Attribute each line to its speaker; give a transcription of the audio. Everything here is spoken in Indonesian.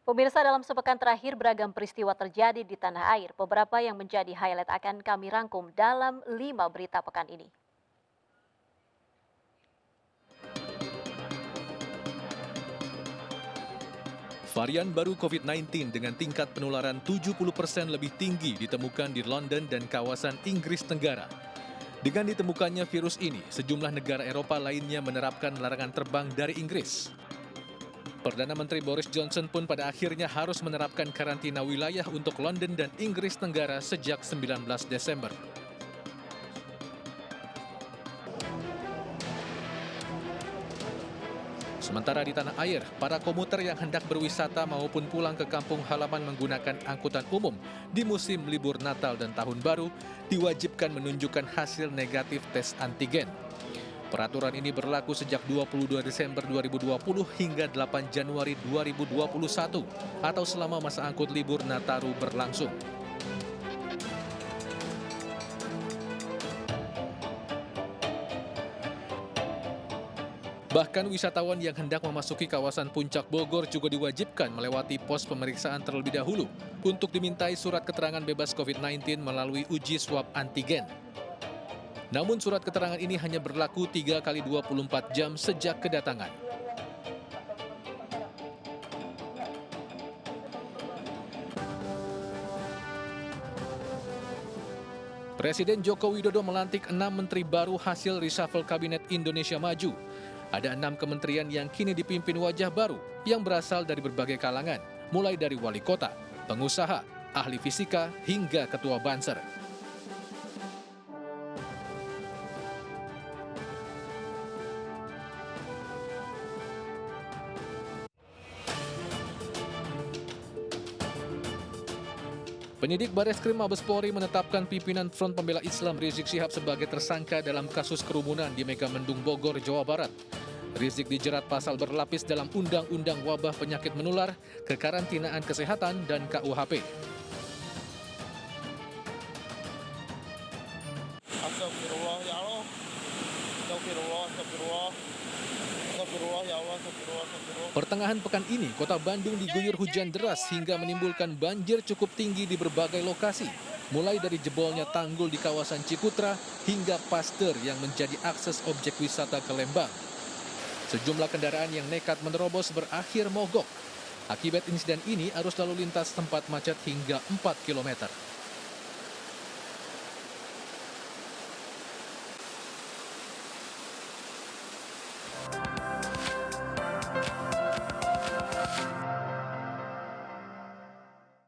Speaker 1: Pemirsa, dalam sepekan terakhir beragam peristiwa terjadi di tanah air. Beberapa yang menjadi highlight akan kami rangkum dalam 5 berita pekan ini.
Speaker 2: Varian baru COVID-19 dengan tingkat penularan 70% lebih tinggi ditemukan di London dan kawasan Inggris Tenggara. Dengan ditemukannya virus ini, sejumlah negara Eropa lainnya menerapkan larangan terbang dari Inggris. Perdana Menteri Boris Johnson pun pada akhirnya harus menerapkan karantina wilayah untuk London dan Inggris Tenggara sejak 19 Desember. Sementara di tanah air, para komuter yang hendak berwisata maupun pulang ke kampung halaman menggunakan angkutan umum di musim libur Natal dan Tahun Baru diwajibkan menunjukkan hasil negatif tes antigen. Peraturan ini berlaku sejak 22 Desember 2020 hingga 8 Januari 2021 atau selama masa angkut libur Nataru berlangsung. Bahkan wisatawan yang hendak memasuki kawasan Puncak Bogor juga diwajibkan melewati pos pemeriksaan terlebih dahulu untuk dimintai surat keterangan bebas COVID-19 melalui uji swab antigen. Namun surat keterangan ini hanya berlaku 3 kali 24 jam sejak kedatangan. Presiden Joko Widodo melantik 6 menteri baru hasil reshuffle Kabinet Indonesia Maju. Ada 6 kementerian yang kini dipimpin wajah baru yang berasal dari berbagai kalangan, mulai dari wali kota, pengusaha, ahli fisika, hingga ketua Banser. Penyidik Bareskrim Mabes Polri menetapkan pimpinan Front Pembela Islam Rizik Syihab sebagai tersangka dalam kasus kerumunan di Megamendung Bogor, Jawa Barat. Rizik dijerat pasal berlapis dalam Undang-Undang Wabah Penyakit Menular, Kekarantinaan Kesehatan, dan KUHP.
Speaker 3: Astagfirullah ya Allah. Astagfirullah, astagfirullah. Astagfirullah ya Allah, astagfirullah, astagfirullah.
Speaker 2: Pertengahan pekan ini, kota Bandung diguyur hujan deras hingga menimbulkan banjir cukup tinggi di berbagai lokasi. Mulai dari jebolnya tanggul di kawasan Ciputra hingga Pasteur yang menjadi akses objek wisata ke Lembang. Sejumlah kendaraan yang nekat menerobos berakhir mogok. Akibat insiden ini, arus lalu lintas sempat macet hingga 4 km.